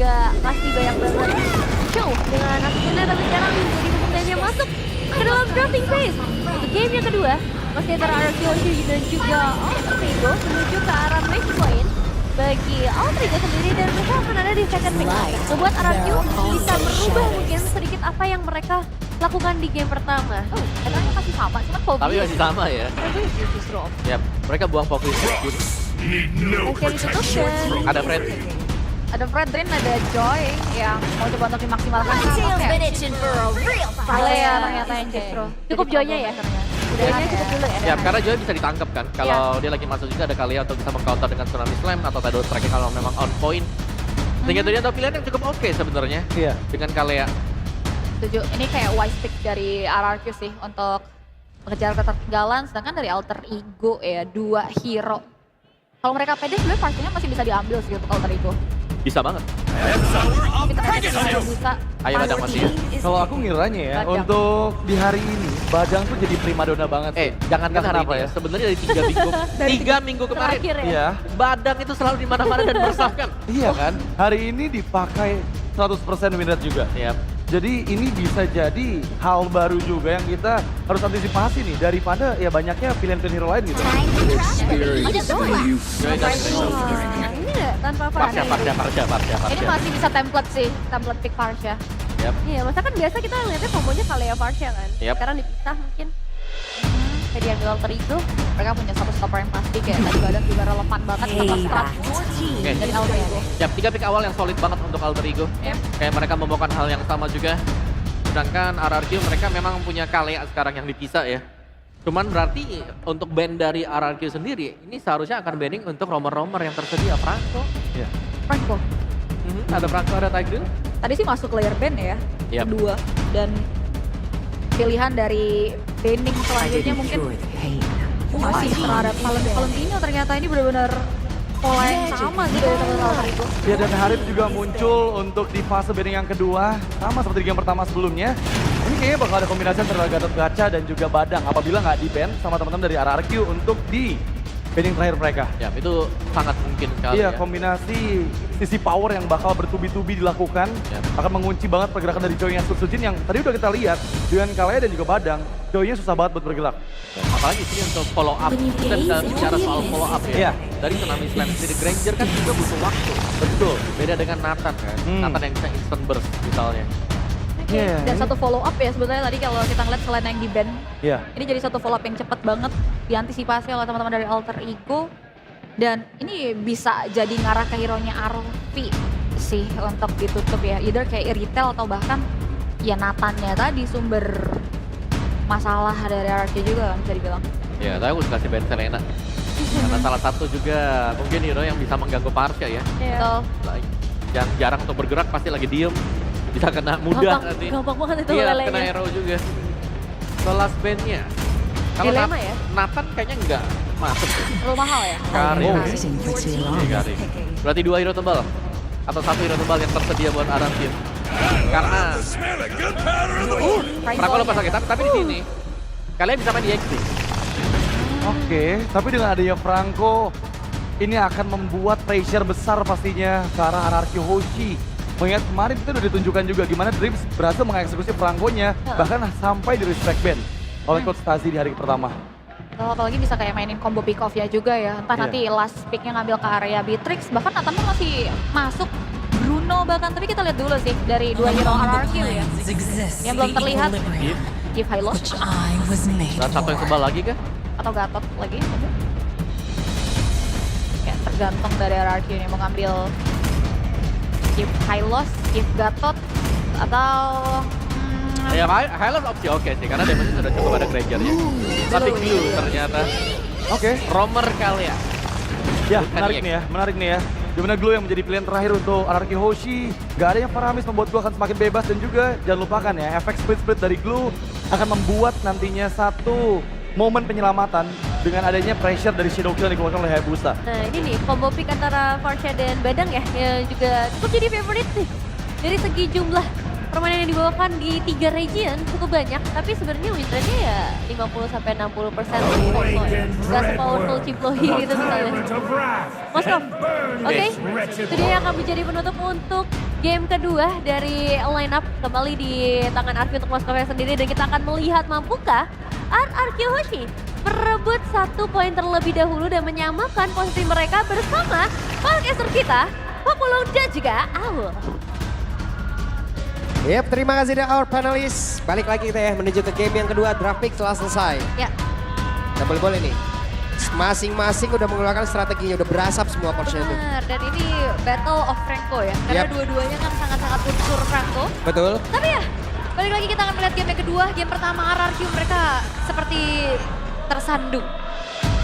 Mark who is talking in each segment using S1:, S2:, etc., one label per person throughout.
S1: juga pasti banyak banget show dengan hasilnya, tapi sekarang jadi kemudiannya masuk ke dalam dropping phase. Untuk game yang kedua, masih antara Arkeology dan juga Altrigo menuju ke arah match point bagi Altrigo sendiri, dan mereka akan ada di second pick. Membuat Arkeology bisa merubah mungkin sedikit apa yang mereka lakukan di game pertama.
S2: Katanya masih sama, cuma
S3: Tapi masih sama ya.
S2: justru
S3: Ya, mereka buang fokus.
S1: Akhirnya ditutup dan
S3: Ada Fred.
S2: ada Fredrin, ada Joy yang mau coba untuk dimaksimalkan.
S1: Kalea ternyata yang justru. Cukup Joy-nya ya? Joy-nya cukup dulu ya?
S3: Ya, karena Joy bisa ditangkap kan. Kalau dia lagi masuk juga ada Kalia untuk bisa meng-counter dengan Tsunami Slam atau Shadow Strike kalau memang on point. Sehingga itu dia ada pilihan yang cukup oke sebenarnya.
S4: Iya.
S3: Dengan Kalia.
S2: Setuju, ini kayak wise pick dari RRQ sih untuk mengejar ketertinggalan, sedangkan dari Alter Ego ya, 2 hero. Kalau mereka pede sebenarnya partinya masih bisa diambil sih untuk Alter Ego.
S3: Bisa banget.
S2: Tapi ternyata belum bisa.
S3: Ayo Badang masih ya.
S4: Kalau aku ngiranya ya,
S2: Badang.
S4: untuk di hari ini, Badang tuh jadi primadona banget.
S3: Jangan
S4: Nggak
S3: hari
S4: kenapa
S3: ini
S4: ya.
S3: Sebenarnya dari 3 minggu. 3 minggu kemarin.
S1: Terakhir ya?
S4: Iya,
S3: Badang itu selalu di mana-mana dan meresahkan.
S4: iya kan? Hari ini dipakai 100% win rate juga.
S3: Yap.
S4: Jadi ini bisa jadi hal baru juga yang kita harus antisipasi nih, daripada ya banyaknya pilihan-pilihan hero lain gitu.
S3: Joy dan
S1: Wah, ini nggak tanpa
S3: Parsha.
S2: Ini masih bisa template sih, template pick Parsha.
S3: Yap.
S1: Iya, masa kan biasa kita ngeliatnya kombonya Kalea Varsha kan?
S3: Yap.
S1: Sekarang dipisah mungkin.
S2: Kayak diambil Alter Ego, mereka punya satu stopper yang pasti, kayak tadi Badang juga relevan banget sama strat
S3: Oke.
S2: dari Alter Ego.
S3: Yap, 3 pick awal yang solid banget untuk Alter Ego.
S2: Yep.
S3: Kayak mereka membawakan hal yang sama juga. Sedangkan RRQ mereka memang punya Kalea sekarang yang dipisah ya. Cuman berarti untuk band dari RRQ sendiri, ini seharusnya akan banning untuk romer-romer yang tersedia. Franco.
S4: Iya.
S2: Franco.
S3: Ada Franco, ada Tigreal.
S2: Tadi sih masuk layer band ya,
S3: Yap.
S2: kedua. Dan pilihan dari banning selanjutnya mungkin masih terhadap Valentino. Ternyata ini benar-benar pola yang sama gitu ya sama Alter Ego.
S4: Ya, dan Harip juga muncul untuk di fase banning yang kedua, sama seperti di game pertama sebelumnya. Ini kayaknya bakal ada kombinasi antara Gatot Kaca dan juga Badang apabila nggak di-ban sama teman-teman dari RRQ untuk di banning terakhir mereka.
S3: Ya, itu sangat mungkin sekali
S4: Iya,
S3: ya.
S4: kombinasi sisi power yang bakal bertubi-tubi dilakukan
S3: Yap.
S4: akan mengunci banget pergerakan dari Joy-nya Sujin yang tadi udah kita lihat dengan Kalea dan juga Badang, Joy-nya susah banget buat bergerak.
S3: Apalagi sini untuk follow up. Kita bisa bicara soal follow up ya.
S4: Iya.
S3: Dari Tsunami Slam sendiri, Granger kan juga butuh waktu.
S4: Betul.
S3: Beda dengan Nathan kan. Nathan yang bisa instant burst misalnya.
S2: Oke,
S4: Iya.
S2: dan satu follow up ya sebenarnya tadi kalau kita ngeliat selain yang di ban,
S4: Iya.
S2: ini jadi satu follow up yang cepat banget diantisipasi oleh teman-teman dari Alter Ego, dan ini bisa jadi ngarah ke hero-nya Arvi sih untuk ditutup ya, either kayak retail atau bahkan ya Nathan-nya tadi sumber masalah dari RRQ juga kan bisa dibilang.
S3: Ya, tapi aku harus kasih band Selena. Karena salah satu juga mungkin hero yang bisa mengganggu Parsha ya.
S2: Betul.
S3: Like, yang jarang untuk bergerak pasti lagi diem. Bisa kena mudah nanti.
S1: Gampang banget itu
S3: Iya,
S1: lelenya.
S3: kena arrow juga. So last bandnya. Kalau
S1: Dilema ya?
S3: Nathan kayaknya enggak masuk.
S2: Terlalu mahal ya.
S3: Karir.
S4: Oh.
S3: Iya, Karir. Berarti 2 hero tebal. Atau 1 hero tebal yang tersedia buat Aram Team. Karena Franco lepas sakit, tapi di sini kalian bisa main di XP.
S4: Oke, tapi dengan adanya Franco, ini akan membuat pressure besar pastinya ke arah RRQ Hoshi. Mengingat kemarin itu udah ditunjukkan juga gimana Dreams berhasil mengeksekusi Franco-nya, bahkan sampai di respect ban oleh Coach Tazi di hari pertama.
S2: Kalau apalagi bisa kayak mainin combo pick off ya juga ya. Entah
S4: Iya.
S2: nanti last picknya ngambil ke area Beatrix, bahkan Nathan pun masih masuk Bruno bahkan. Tapi kita lihat dulu sih dari 2 hero RRQ ya. Yang belum terlihat, Give High Loss
S3: Dan satu yang tebal lagi kah?
S2: atau Gatot lagi. Kayak tergantung dari RRQ nih mau ngambil Give High Loss, Give Gatot, atau
S3: Ya, Highland opsi oke sih, karena damage sudah cukup ada Granger-nya. Tapi Glue ternyata.
S4: Oke,
S3: Romer Kalia.
S4: ya
S3: Bukan
S4: menarik
S3: EX.
S4: nih ya, menarik nih ya. Dimana Glue yang menjadi pilihan terakhir untuk RRQ Hoshi. Gak ada yang Faramis membuat Glue akan semakin bebas, dan juga jangan lupakan ya, efek split-split dari Glue akan membuat nantinya satu momen penyelamatan dengan adanya pressure dari Shadow Kill yang dikeluarkan oleh Hayabusa.
S1: Nah ini nih, combo pick antara Varsha dan Badang ya, yang juga cukup jadi favorite nih. Dari segi jumlah permainan yang dibawakan di 3 region cukup banyak, tapi sebenarnya win rate-nya ya 50-60% nggak se-powerful Ciplohi gitu misalnya. Moskov, oke, itu dia yang akan menjadi penutup untuk game kedua dari line up kembali di tangan Arfi untuk Moskovnya sendiri, dan kita akan melihat mampukah RRQ Hoshi merebut 1 poin terlebih dahulu dan menyamakan posisi mereka bersama Parkeser kita, Populung dan juga Aul.
S5: Yep, terima kasih dari our panelists. Balik lagi kita ya menuju ke game yang kedua, draft pick telah selesai.
S1: Ya,
S5: Double ball ini. Masing-masing udah mengeluarkan strateginya, udah berasap semua portion itu.
S1: benar. Dan ini Battle of Franco ya, karena
S5: Yap.
S1: dua-duanya kan sangat-sangat unsur Franco.
S5: Betul.
S1: Tapi ya, balik lagi kita akan melihat game yang kedua. Game pertama RRQ mereka seperti tersandung.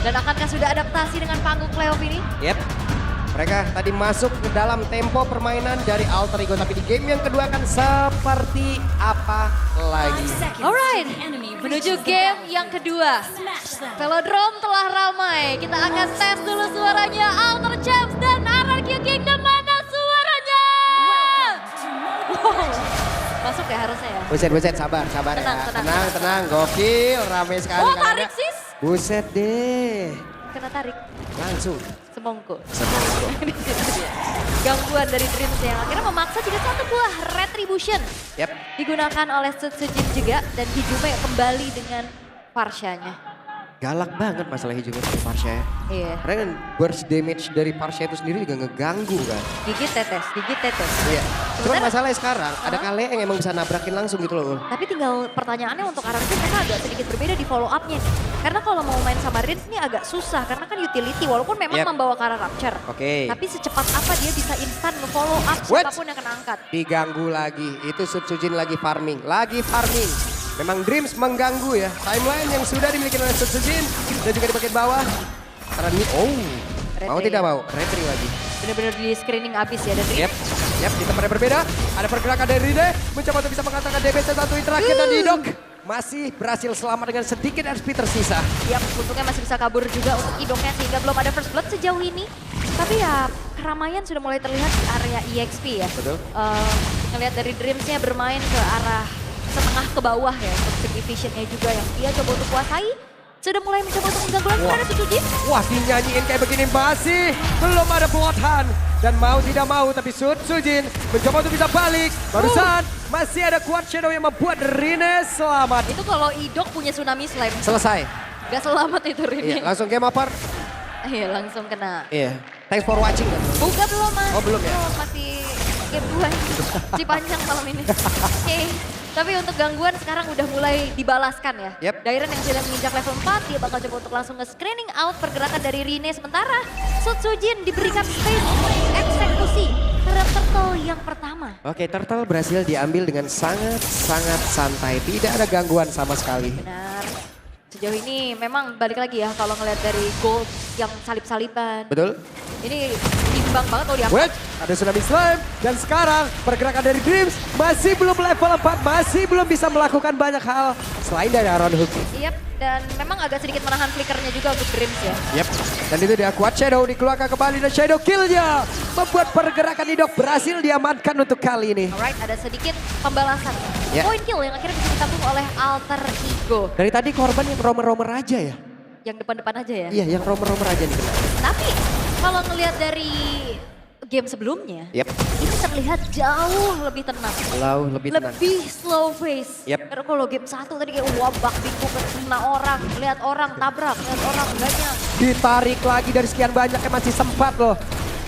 S1: Dan akankah sudah adaptasi dengan panggung playoff ini?
S5: Yep. Mereka tadi masuk ke dalam tempo permainan dari Alter Ego, tapi di game yang kedua kan seperti apa lagi?
S1: Alright, menuju game yang kedua. Velodrome telah ramai. Kita akan tes dulu suaranya Alter Champs dan RRQ Kingdom, mana suaranya? Wow. Masuk ya harusnya ya.
S5: Buset, sabar
S1: Tenang,
S5: ya. Tenang, gokil, rame sekali.
S1: Oh,
S5: kalian
S1: tarik
S5: ya.
S1: sis.
S5: Buset deh,
S1: Kena tarik.
S5: langsung.
S1: Semongko. Gangguan dari Dreams yang akhirnya memaksa juga satu buah Retribution.
S5: Yep.
S1: Digunakan oleh Sutsujin juga, dan Hijume kembali dengan Farshanya.
S5: Galak banget masalah hijaunya dari Parsha ya.
S1: Iya.
S5: Karena kan burst damage dari Parsha itu sendiri juga ngeganggu kan.
S1: Gigit tetes.
S5: Iya. Cuman
S1: Sebenarnya-
S5: masalahnya sekarang ada kale yang emang bisa nabrakin langsung gitu loh. Ul.
S1: Tapi tinggal pertanyaannya untuk RRQ mereka agak sedikit berbeda di follow up-nya. Karena kalau mau main sama Rins ini agak susah, karena kan utility walaupun memang
S5: Yep.
S1: membawa Kara Rapture.
S5: Oke.
S1: Tapi secepat apa dia bisa instan nge-follow up
S5: What?
S1: siapapun yang kena angkat.
S5: Diganggu lagi. Itu Sutsujin lagi farming. Memang Dreams mengganggu ya. Timeline yang sudah dimiliki oleh Sutsujin dan juga di bagian bawah. Karena ini, mau
S1: Retri.
S5: tidak mau, retri lagi.
S1: Bener-bener di screening abis ya, dan
S5: Yep, di tempat yang berbeda. Ada pergerakan dari Ride, mencoba untuk bisa mengatakan DBC satu terakhir dan Didok masih berhasil selamat dengan sedikit HP tersisa.
S1: Yap, untungnya masih bisa kabur juga untuk idoknya sehingga belum ada first blood sejauh ini. Tapi ya keramaian sudah mulai terlihat di area EXP ya.
S5: Betul.
S1: Ngelihat dari Dreams-nya bermain ke arah setengah ke bawah ya untuk division-nya juga yang dia coba untuk kuasai. Sudah mulai mencoba untuk mengganggu langsung ada Sutsujin.
S5: Wah, dinyanyiin kayak begini masih belum ada Bloodhound. Dan mau tidak mau tapi Sutsujin mencoba untuk bisa balik. Barusan masih ada Quad Shadow yang membuat Rine selamat.
S1: Itu kalau idok punya tsunami slam.
S5: Selesai.
S1: Gak selamat itu
S5: Iya,
S1: Rini.
S5: langsung game over.
S1: Iya, langsung kena.
S5: Iya. Thanks for watching.
S1: Buka belum mas?
S5: Oh, belum ya?
S1: Masih game 2 si panjang malam ini. Oke. Tapi untuk gangguan sekarang udah mulai dibalaskan ya.
S5: Yep.
S1: Dairen yang sudah menginjak level 4, dia bakal coba untuk langsung nge-screening out pergerakan dari Rine. Sementara Sutsujin diberikan space eksekusi terhadap turtle yang pertama.
S5: Oke, Turtle berhasil diambil dengan sangat santai. Tidak ada gangguan sama sekali.
S1: Benar. Sejauh ini memang balik lagi ya kalau ngeliat dari gold yang salip-saliban.
S5: Betul?
S1: Ini imbang banget kalau diangkat.
S5: Wait, ada Tsunami Slime. Dan sekarang pergerakan dari Dreams masih belum level 4. Masih belum bisa melakukan banyak hal. Selain dari Aron Hook.
S1: Yap, dan memang agak sedikit menahan flickernya juga untuk Dreams ya.
S5: Yep. Dan itu dia Quad Shadow dikeluarkan kembali dan Shadow Kill-nya. Membuat pergerakan Idok berhasil diamankan untuk kali ini.
S1: Alright, ada sedikit pembalasan.
S5: Ya.
S1: Poin kill yang akhirnya bisa ditabung oleh Alter Ego.
S5: Dari tadi korban yang romer-romer aja ya?
S1: Yang depan-depan aja ya.
S5: Iya, yang romer-romer aja nih.
S1: Tapi kalau ngelihat dari game sebelumnya,
S5: Yep.
S1: ini terlihat jauh lebih tenang.
S5: Lebih tenang.
S1: Lebih slow pace.
S5: Yep.
S1: Karena kalau game 1 tadi kayak wabak bingung kena orang, lihat orang tabrak, lihat orang banyak.
S5: Ditarik lagi dari sekian banyak yang masih sempat loh.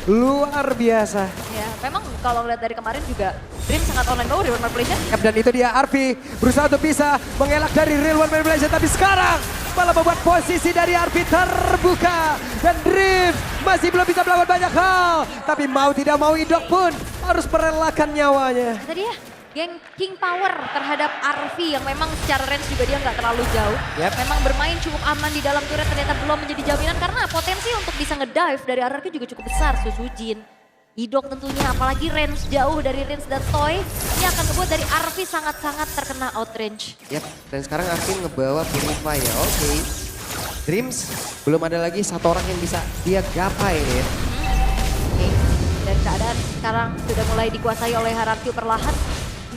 S5: Luar biasa.
S1: Ya, memang kalau ngeliat dari kemarin juga Dream sangat online banget di One Manipulation.
S5: Yap, dan itu dia Arfi berusaha untuk bisa mengelak dari Real One Manipulation. Tapi sekarang malah membuat posisi dari Arfi terbuka. Dan Dream masih belum bisa melakukan banyak hal. Tapi mau tidak mau Idok pun harus merelakan nyawanya.
S1: Tadi ya, geng King Power terhadap Arfi yang memang secara range juga dia nggak terlalu jauh.
S5: Yep.
S1: Memang bermain cukup aman di dalam turret, ternyata belum menjadi jaminan karena potensi untuk bisa ngedive dari RRQ juga cukup besar. Sutsujin, Idok tentunya, apalagi range jauh dari Rins dan Toy. Ini akan membuat dari Arfi sangat-sangat terkena outrange.
S5: Yap, dan sekarang Arfi ngebawa Purify ya, oke. Dreams, belum ada lagi satu orang yang bisa dia gapai nih ya.
S1: Oke. Dan keadaan sekarang sudah mulai dikuasai oleh RRQ perlahan.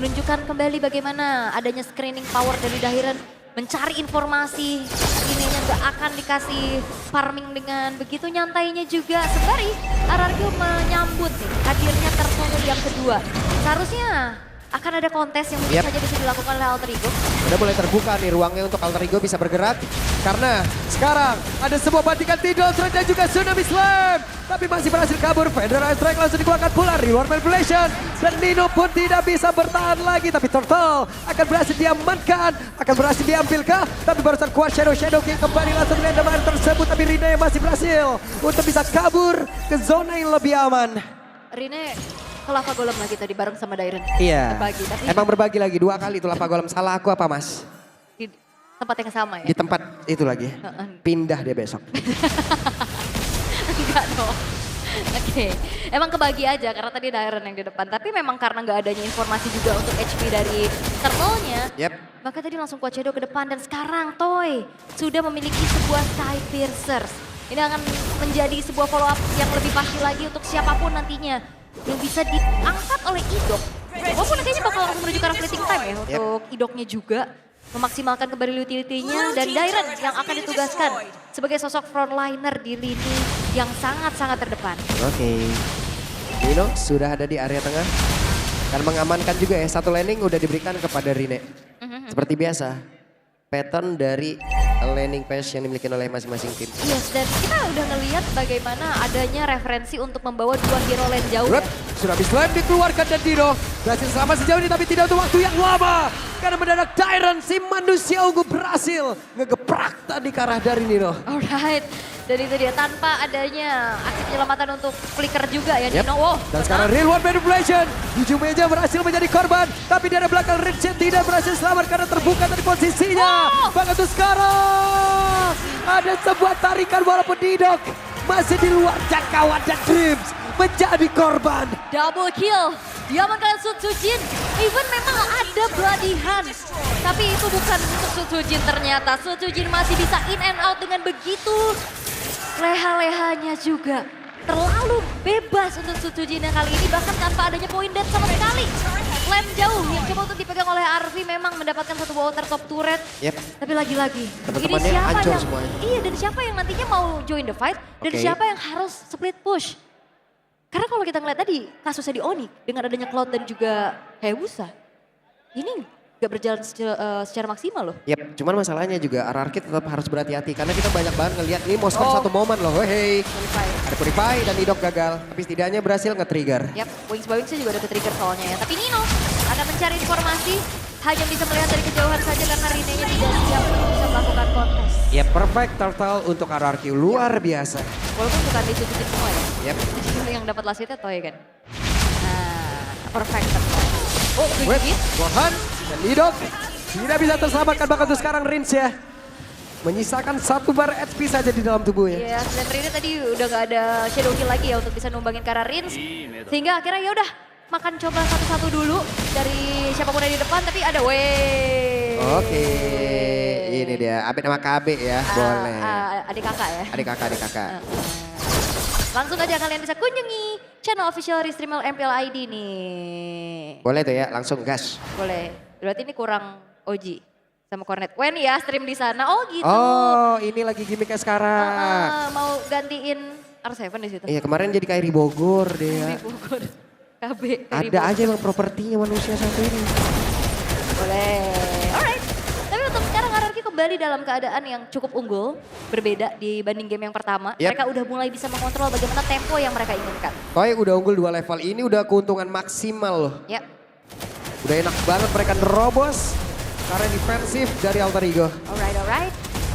S1: menunjukkan kembali bagaimana adanya screening power dari Dairen mencari informasi. Ininya nggak akan dikasih farming dengan begitu nyantainya juga. Sembari RRQ menyambut nih hadirnya Turtle yang kedua. Seharusnya akan ada kontes yang mungkin saja bisa dilakukan oleh Alter Ego.
S5: Udah mulai terbuka nih ruangnya untuk Alter Ego bisa bergerak. Karena sekarang ada sebuah bantingan Tidal dan juga Tsunami Slam. Tapi masih berhasil kabur. Federal Strike langsung dikeluarkan pula. Reward Manipulation. Dan Nino pun tidak bisa bertahan lagi. Tapi Turtle akan berhasil diamankan. Akan berhasil diambilkah? Tapi barusan kuat Shadow King kembali langsung dengan damai tersebut. Tapi Rina yang masih berhasil untuk bisa kabur ke zona yang lebih aman.
S1: Rine ke lava golem lagi tadi bareng sama Dairen.
S5: Iya.
S1: Berbagi, tapi
S5: Emang berbagi lagi 2 kali itu lava golem. Salah aku apa Mas?
S1: di tempat yang sama ya.
S5: Di tempat itu lagi. Pindah dia besok.
S1: Enggak dong. Oke, emang kebagi aja karena tadi Dairen yang di depan. Tapi memang karena nggak adanya informasi juga untuk HP dari Turtle-nya.
S5: Yep.
S1: Maka tadi langsung Quad Shadow ke depan dan sekarang Toy sudah memiliki sebuah Sky Piercers. Ini akan menjadi sebuah follow up yang lebih pasti lagi untuk siapapun nantinya yang bisa diangkat oleh Idok. Walaupun kayaknya bakal langsung menuju ke arah fleeting time ya untuk Idoknya juga. Memaksimalkan kembali utility-nya dan Dairen yang akan ditugaskan sebagai sosok frontliner di lini yang sangat-sangat terdepan.
S5: Oke. Nino sudah ada di area tengah. Dan mengamankan juga ya, satu landing udah diberikan kepada Rine. Seperti biasa, pattern dari landing pass yang dimiliki oleh masing-masing tim.
S1: Yes, dan kita udah ngelihat bagaimana adanya referensi untuk membawa 2 hero lane jauh ya.
S5: Sudah habis slam dikeluarkan dan Dino berhasil selamat sejauh ini tapi tidak untuk waktu yang lama. Karena mendadak Dairen si manusia ungu berhasil ngegeprak tadi ke arah dari Nino.
S1: Alright, dan itu dia tanpa adanya aksi penyelamatan untuk flicker juga ya
S5: Yep.
S1: Nino. Wow,
S5: Dan sekarang real world manipulation. Hujung meja berhasil menjadi korban. Tapi dari belakang Richard tidak berhasil selamat karena terbuka dari posisinya. Bahkan tuh sekarang ada sebuah tarikan walaupun Didok masih di luar jangkauan dan Dreams menjadi korban.
S1: double kill. Diamankan Sutsujin. Even memang ada bloody hands. Tapi itu bukan untuk Sutsujin ternyata. Sutsujin masih bisa in and out dengan begitu leha-lehanya juga. Terlalu bebas untuk Sutsujin yang kali ini bahkan tanpa adanya point dead sama sekali. Lem jauh yang coba untuk dipegang oleh Arvi memang mendapatkan satu water top turret.
S5: Yep.
S1: Tapi lagi-lagi ini
S5: Teman-temannya
S1: siapa
S5: hancur
S1: yang
S5: semuanya.
S1: iya dan siapa yang nantinya mau join the fight dan
S5: Oke.
S1: siapa yang harus split push. Karena kalau kita ngeliat tadi kasusnya di Onyx dengan adanya Cloud dan juga Hayabusa, ini gak berjalan secara maksimal loh.
S5: Yep, cuman masalahnya juga RRQ tetap harus berhati-hati karena kita banyak banget ngelihat ini Moskov satu momen loh. Hei, ada Purify dan Idok gagal, tapi setidaknya berhasil nge-trigger.
S1: Yap, Wings by Wings juga ada ke-trigger soalnya ya. Tapi Nino akan mencari informasi, hanya bisa melihat dari kejauhan saja karena Rine-nya tidak siap untuk bisa melakukan kontes.
S5: Ya perfect turtle untuk RRQ, luar biasa.
S1: Walaupun bukan ditutup semua ya.
S5: Yep.
S1: Yang dapat lasitnya Toy kan. Nah, perfect turtle. Oh,
S5: Wait,
S1: begini.
S5: Gohan dan Idok tidak bisa terselamatkan bahkan tuh sekarang Rins ya. Menyisakan 1 bar HP saja di dalam tubuhnya.
S1: Iya, dan Rine tadi udah gak ada shadow kill lagi ya untuk bisa numbangin ke arah Rins. Sehingga akhirnya ya udah makan coba satu-satu dulu dari siapapun yang di depan tapi ada
S5: Oke, ini dia Abed sama KB ya, boleh.
S1: Adik kakak ya.
S5: Adik kakak.
S1: Langsung aja kalian bisa kunjungi channel official Restreamel MPL ID nih.
S5: Boleh tuh ya, langsung gas.
S1: Boleh. Berarti ini kurang Oji sama Cornet. Wen ya stream di sana. Oh gitu.
S5: Oh, ini lagi gimmicknya sekarang.
S1: Mau gantiin R7 di situ.
S5: Iya, kemarin jadi KRI Bogor
S1: Di
S5: dia.
S1: Bogor. KB.
S5: Ada aja emang propertinya manusia satu ini.
S1: Boleh. Alright. Tapi untuk sekarang RRQ kembali dalam keadaan yang cukup unggul. Berbeda dibanding game yang pertama.
S5: Yep.
S1: Mereka udah mulai bisa mengontrol bagaimana tempo yang mereka inginkan.
S5: Toy udah unggul 2 level, ini udah keuntungan maksimal loh.
S1: Yep.
S5: Udah enak banget mereka nerobos karena defensif dari Alter Ego.
S1: Alright.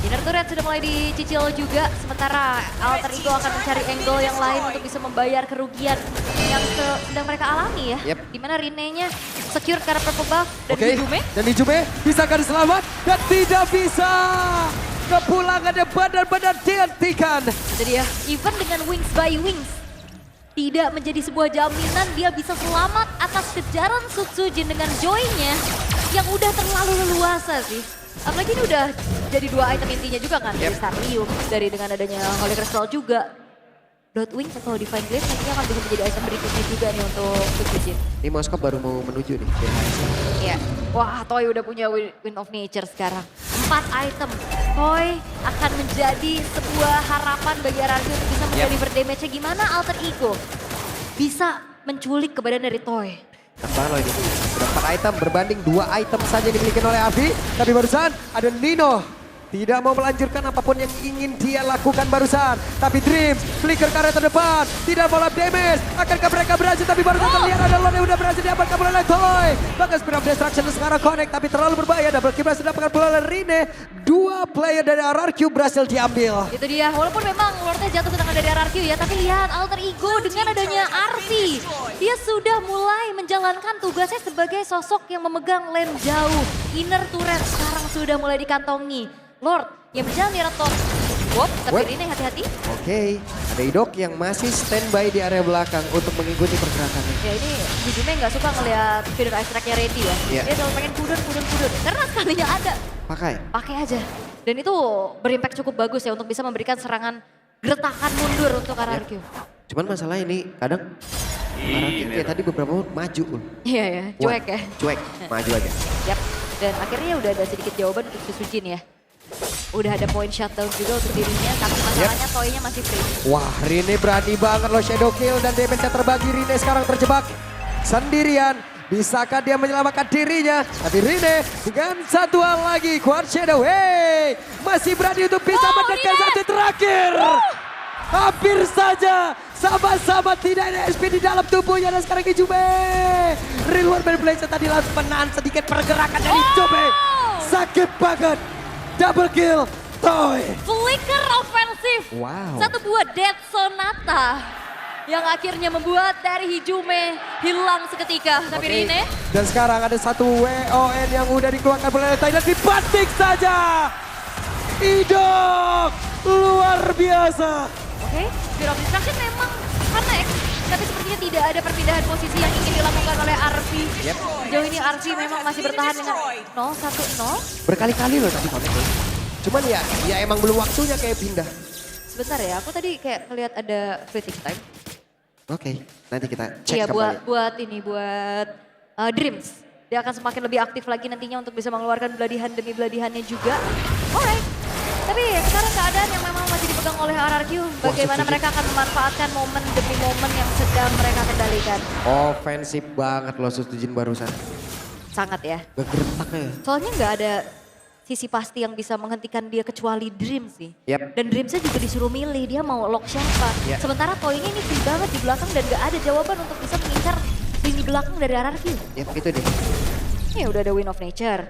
S1: Inner turret sudah mulai dicicil juga. Sementara Alter Ego akan mencari angle yang lain untuk bisa membayar kerugian yang sedang mereka alami ya.
S5: Yep.
S1: Dimana Rine-nya secure karena purple buff dan
S5: Oke,
S1: Hidume.
S5: dan Hijume bisakah diselamat? Dan tidak bisa. Kepulangannya benar-benar dihentikan.
S1: Jadi ya, even dengan Wings by Wings tidak menjadi sebuah jaminan dia bisa selamat atas kejaran Sutsujin dengan joy-nya yang udah terlalu leluasa sih. Apalagi ini udah jadi 2 item intinya juga kan, dari Starlium, dari dengan adanya Holy Crystal juga.
S2: Bloodwings atau Divine Glaive nantinya akan bisa menjadi item berikutnya juga nih untuk Tsujin.
S5: Ini Moskop baru mau menuju nih.
S2: Iya. Wah, Toy udah punya Wind of Nature sekarang. 4 item. Toy akan menjadi sebuah harapan bagi RRQ untuk bisa mendeliver damage-nya. Gimana Alter Ego bisa menculik ke badan dari Toy?
S5: Terbang loh ini. Sudah 4 item berbanding 2 item saja dimiliki oleh Avi. Tapi barusan ada Nino. Tidak mau melanjutkan apapun yang ingin dia lakukan barusan. Tapi Dreams, flicker ke arah terdepan. Tidak mau lap damage. Akankah mereka berhasil? Tapi barusan terlihat ada Lord yang udah berhasil diamankan oleh Toy. Bahkan Speed of Destruction sekarang connect. Tapi terlalu berbahaya. Double kill berhasil didapatkan pula oleh Rine. 2 player dari RRQ berhasil diambil.
S2: Itu dia, walaupun memang Lordnya jatuh ke tangan dari RRQ ya. Tapi lihat Alter Ego dengan adanya Arfi. Dia sudah mulai menjalankan tugasnya sebagai sosok yang memegang lane jauh. Inner turret sekarang sudah mulai dikantongi. Lord yang berjalan di arah top. Wop, tapi Rine hati-hati.
S5: Oke, ada Idok yang masih standby di area belakang untuk mengikuti pergerakannya.
S2: Ya ini Hijume nggak suka ngelihat feeder ice track-nya ready ya.
S5: Iya.
S2: Dia selalu pengen kudun. Karena sekalinya ada, pakai aja. Dan itu berimpact cukup bagus ya untuk bisa memberikan serangan gertakan mundur untuk RRQ.
S5: Cuman masalah ini kadang RRQ kayak tadi beberapa maju.
S2: Iya ya, cuek ya.
S5: Cuek, maju aja.
S2: Yap, dan akhirnya udah ada sedikit jawaban untuk Tsujin ya. Udah ada point shutdown juga untuk dirinya, tapi masalahnya Toy-nya masih free.
S5: Wah, Rine berani banget loh shadow kill dan damage-nya terbagi. Rine sekarang terjebak sendirian. Bisakah dia menyelamatkan dirinya? Tapi Rine dengan satu hal lagi, Quad Shadow. Hey, masih berani untuk bisa mendekat satu terakhir. Hampir saja sama-sama tidak ada SP di dalam tubuhnya dan sekarang Hijume. Real World Blade tadi langsung menahan sedikit pergerakan dari Hijume. Sakit banget. Double kill, Toy.
S2: Flicker offensive.
S5: Wow.
S2: Satu buah Death Sonata yang akhirnya membuat dari Hijume hilang seketika. Tapi Rine.
S5: Dan sekarang ada satu WON yang udah dikeluarkan oleh Thailand, dibanting saja. Idok luar biasa.
S2: Oke, Speed of Destruction memang connect. Tapi sepertinya tidak ada perpindahan posisi yang ingin dilakukan oleh Arfi. Sejauh ini Arfi memang masih bertahan dengan 0-1-0.
S5: Berkali-kali loh tadi connect. Cuman ya emang belum waktunya kayak pindah.
S2: Sebentar ya, aku tadi kayak ngeliat ada fleeting time.
S5: Oke, nanti kita cek
S2: Iya
S5: kembali.
S2: buat Dreams. Dia akan semakin lebih aktif lagi nantinya untuk bisa mengeluarkan beladihan demi beladihannya juga. Alright. Tapi sekarang keadaan yang memang masih dipegang oleh RRQ. Bagaimana mereka akan memanfaatkan momen demi momen yang sedang mereka kendalikan.
S5: Ofensif banget loh Tsujin barusan.
S2: Sangat ya.
S5: Gegertaknya.
S2: Soalnya nggak ada sisi pasti yang bisa menghentikan dia kecuali Dreams sih.
S5: Yep.
S2: Dan Dreamsnya juga disuruh milih dia mau lock siapa.
S5: Yeah.
S2: Sementara Toy-nya ini free banget di belakang dan gak ada jawaban untuk bisa mengincar lini belakang dari RRQ.
S5: Yep, itu deh.
S2: Ya udah ada Wind of Nature.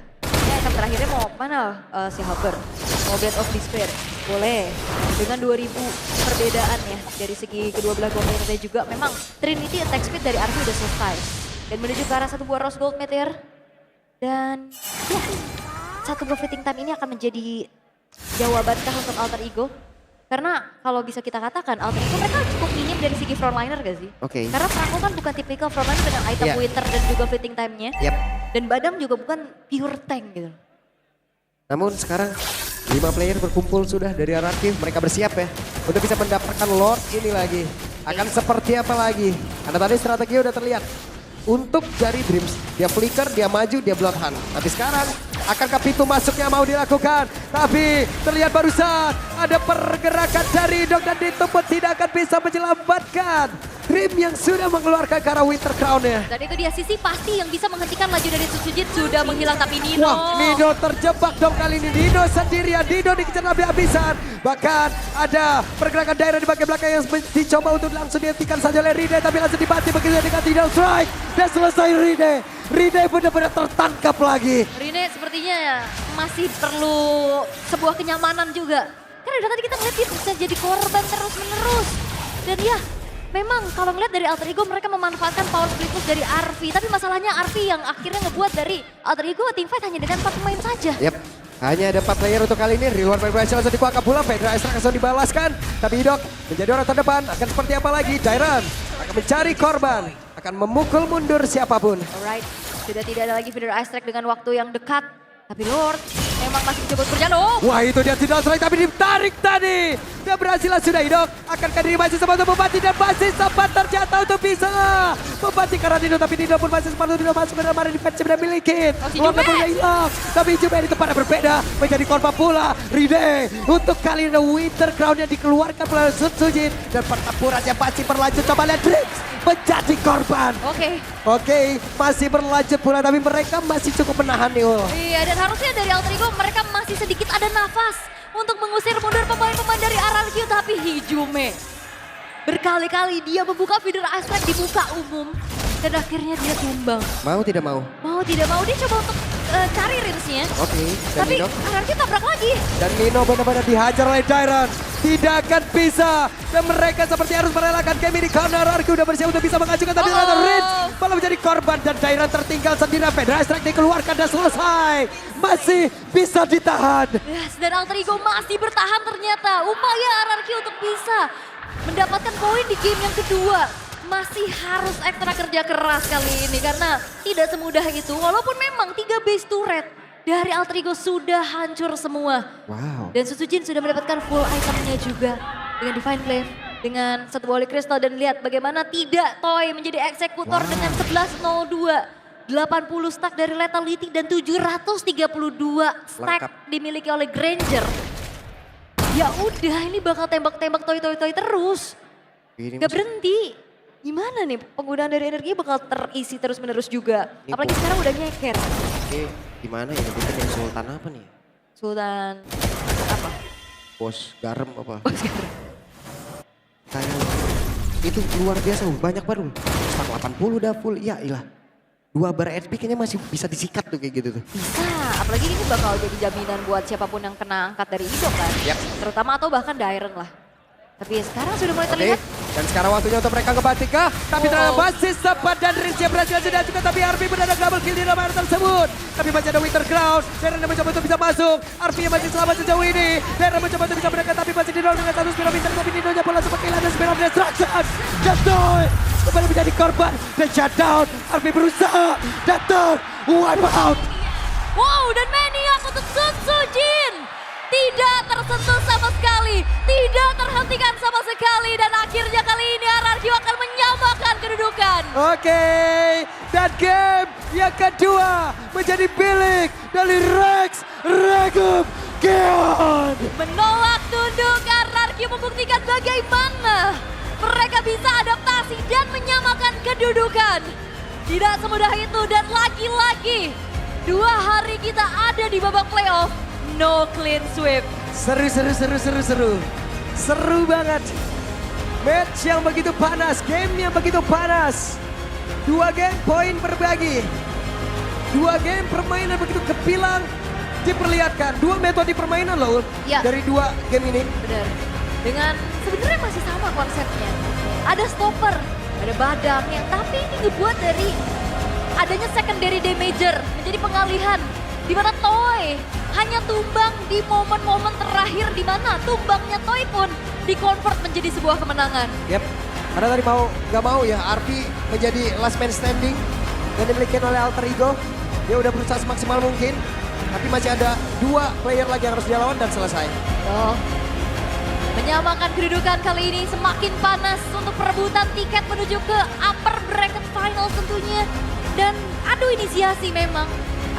S2: Ya item terakhirnya mau mana si Haber? Mau Blade of Despair? Boleh. Dengan 2000 perbedaan ya dari segi kedua belah komponennya juga. Memang Trinity attack speed dari RRQ udah selesai. Dan menuju ke arah satu buah Rose Gold Meteor. Dan ya, satu buah fleeting time ini akan menjadi jawabankah untuk Alter Ego? Karena kalau bisa kita katakan Alter Ego mereka cukup minim dari segi frontliner gak sih?
S5: Oke.
S2: Karena Franco kan bukan tipikal frontliner dengan item Winter dan juga fleeting time-nya.
S5: Yep.
S2: Dan Badam juga bukan pure tank gitu.
S5: Namun sekarang 5 player berkumpul sudah dari RRQ. Mereka bersiap ya untuk bisa mendapatkan Lord ini lagi. Akan seperti apa lagi? Karena tadi strategi udah terlihat. Untuk dari Dreams, dia flicker, dia maju, dia bloodhunt. Tapi sekarang, akankah pintu masuknya mau dilakukan? Tapi terlihat barusan ada pergerakan dari Dok dan Dito pun tidak akan bisa menyelamatkan Dream yang sudah mengeluarkan ke arah Winter Crown-nya.
S2: Dan itu dia sisi pasti yang bisa menghentikan laju dari Tsujin sudah menghilang tapi Nino.
S5: Wah, Nino terjebak dong kali ini. Nino sendirian, Nino dikejar habis-habisan. Bahkan ada pergerakan daerah di bagian belakang yang dicoba untuk langsung dihentikan saja oleh Rine. Tapi langsung dibanting begitu dengan Tidal Strike. Dan selesai Rine. Rine benar-benar tertangkap lagi.
S2: Rine sepertinya masih perlu sebuah kenyamanan juga. Karena dari tadi kita ngeliat dia bisa jadi korban terus-menerus. Dan ya, memang kalau ngeliat dari Alter Ego mereka memanfaatkan power split push dari Arfi. Tapi masalahnya Arfi yang akhirnya ngebuat dari Alter Ego teamfight hanya dengan 4 pemain saja.
S5: Yep. Hanya ada 4 player untuk kali ini. Real World Vibration langsung dikuangkap pula. Pedra Estra langsung dibalaskan. Tapi Idok menjadi orang terdepan. Akan seperti apa lagi? Dairan akan mencari korban. Akan memukul mundur siapapun.
S2: Alright, sudah tidak ada lagi feeder ice track dengan waktu yang dekat. Tapi Lord memang masih mencoba berjalan. Oh,
S5: Wah, itu dia tidak strike tapi ditarik tadi Dan berhasil sudah Idok. Akankah diri masih sempat untuk Bupati dan masih sempat terjatuh untuk bisa. Bupati karena Dino tapi Dino pun masih sempat untuk Dino masuk ke dalam area defense yang dimiliki. Warna punya hilang. Tapi Jume di tempat yang berbeda. Menjadi korban pula. Ride. Untuk kali ini Winter Crown yang dikeluarkan oleh Sun Sujin. Dan pertempuran yang masih berlanjut. Coba lihat Drips menjadi korban. Oke, masih berlanjut pula tapi mereka masih cukup menahan nih.
S2: Iya, dan harusnya dari Alter Ego mereka masih sedikit ada nafas untuk mengusir mundur pemain-pemain dari RRQ, tapi Hijume berkali-kali dia membuka feeder aspek di muka umum dan akhirnya dia tumbang.
S5: Mau tidak mau?
S2: Mau tidak mau dia coba untuk cari rinsnya.
S5: Oke, dan
S2: Tapi
S5: Nino.
S2: RRQ tabrak lagi.
S5: Dan Nino benar-benar dihajar oleh Dairon. Tidak akan bisa. Dan mereka seperti harus merelakan game ini karena RRQ udah bersiap untuk bisa mengajukan. Tapi ternyata Rince malah menjadi korban. Dan Dairon tertinggal sendirian. Federal Strike dikeluarkan dan selesai. Masih bisa ditahan.
S2: Yes, dan Alter Ego masih bertahan ternyata. Upaya RRQ untuk bisa mendapatkan poin di game yang kedua. Masih harus ekstra kerja keras kali ini karena tidak semudah itu. Walaupun memang 3 base turret dari Alter Ego sudah hancur semua.
S5: Wow.
S2: Dan Susujin sudah mendapatkan full itemnya juga dengan Divine Glaive, dengan satu Holy Crystal dan lihat bagaimana tidak Toy menjadi eksekutor dengan 1102. 80 stack dari Lethality dan 732 stack
S5: Lengkap.
S2: dimiliki oleh Granger. Ya udah ini bakal tembak-tembak Toy terus.
S5: Ini
S2: Gak berhenti. Gimana nih penggunaan dari energi bakal terisi terus menerus juga.
S5: Ini
S2: Apalagi sekarang udah nyeker.
S5: Oke, gimana ya? Kita kayak Sultan apa nih?
S2: Sultan apa?
S5: Bos garam apa? Kayak itu luar biasa, banyak baru. Stack 80 udah full, ya ilah. 2 bar HP kayaknya masih bisa disikat tuh kayak gitu tuh.
S2: Bisa, apalagi ini bakal jadi jaminan buat siapapun yang kena angkat dari Ido kan.
S5: Yap.
S2: Terutama atau bahkan Dairon lah. Tapi sekarang sudah mulai
S5: Oke,
S2: terlihat.
S5: dan sekarang waktunya untuk mereka ngebatikah. Tapi ternyata masih sempat dan Rince yang berhasil sudah juga. Tapi RP berada double kill di dalam area tersebut. Tapi masih ada Winter Crown. Darren mencoba untuk bisa masuk. RP yang masih selamat sejauh ini. Darren mencoba untuk bisa mendekat tapi masih didorong dengan satu spiral Winter. Tapi Nino nya bola sempat kehilangan spiral destruction. Jatuh. Kembali menjadi korban. Dan shutdown. RP berusaha. Datang. Wipe out.
S2: Wow, dan Maniac untuk Sun Sujin. Tidak tersentuh sama sekali, tidak terhentikan sama sekali dan akhirnya kali ini RRQ akan menyamakan kedudukan.
S5: Oke, dan game yang kedua menjadi milik dari Rex Regum Geon.
S2: Menolak tunduk, RRQ membuktikan bagaimana mereka bisa adaptasi dan menyamakan kedudukan. Tidak semudah itu dan lagi-lagi 2 hari kita ada di babak playoff. No clean sweep.
S5: Seru. Seru banget. Match yang begitu panas, game yang begitu panas. 2 game poin berbagi. 2 game permainan begitu kepilang diperlihatkan. 2 metode permainan loh
S2: Ya.
S5: dari 2 game ini.
S2: Benar. Dengan sebenarnya masih sama konsepnya. Ada stopper, ada badang yang tapi ini dibuat dari adanya secondary damager menjadi pengalihan di mana Toy hanya tumbang di momen-momen terakhir di mana tumbangnya Toy pun di-convert menjadi sebuah kemenangan.
S5: Yap. Karena tadi gak mau ya RP menjadi last man standing yang dimiliki oleh Alter Ego. Dia udah berusaha semaksimal mungkin. Tapi masih ada 2 player lagi yang harus dia lawan dan selesai.
S2: Oh. Menyamakan kedudukan kali ini semakin panas untuk perebutan tiket menuju ke upper bracket final tentunya. Dan adu inisiasi memang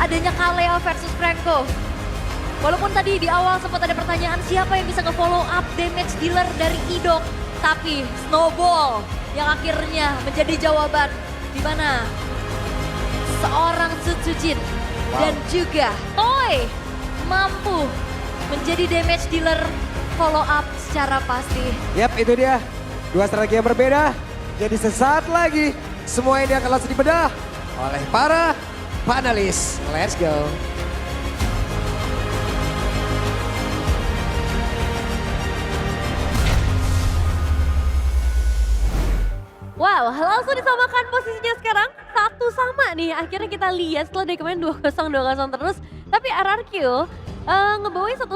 S2: adanya Kalea versus Franco. Walaupun tadi di awal sempat ada pertanyaan siapa yang bisa nge-follow up damage dealer dari Idok. Tapi Snowball yang akhirnya menjadi jawaban di mana seorang Sutsujin dan juga Toy mampu menjadi damage dealer follow up secara pasti.
S5: Yap, itu dia. 2 strategi yang berbeda. Jadi sesaat lagi semua ini akan langsung dibedah oleh para panelis. Let's go.
S1: Wow, langsung disamakan posisinya sekarang. 1-1 nih. Akhirnya kita lihat setelah dari kemarin 2-0 terus. Tapi RRQ ngebawain satu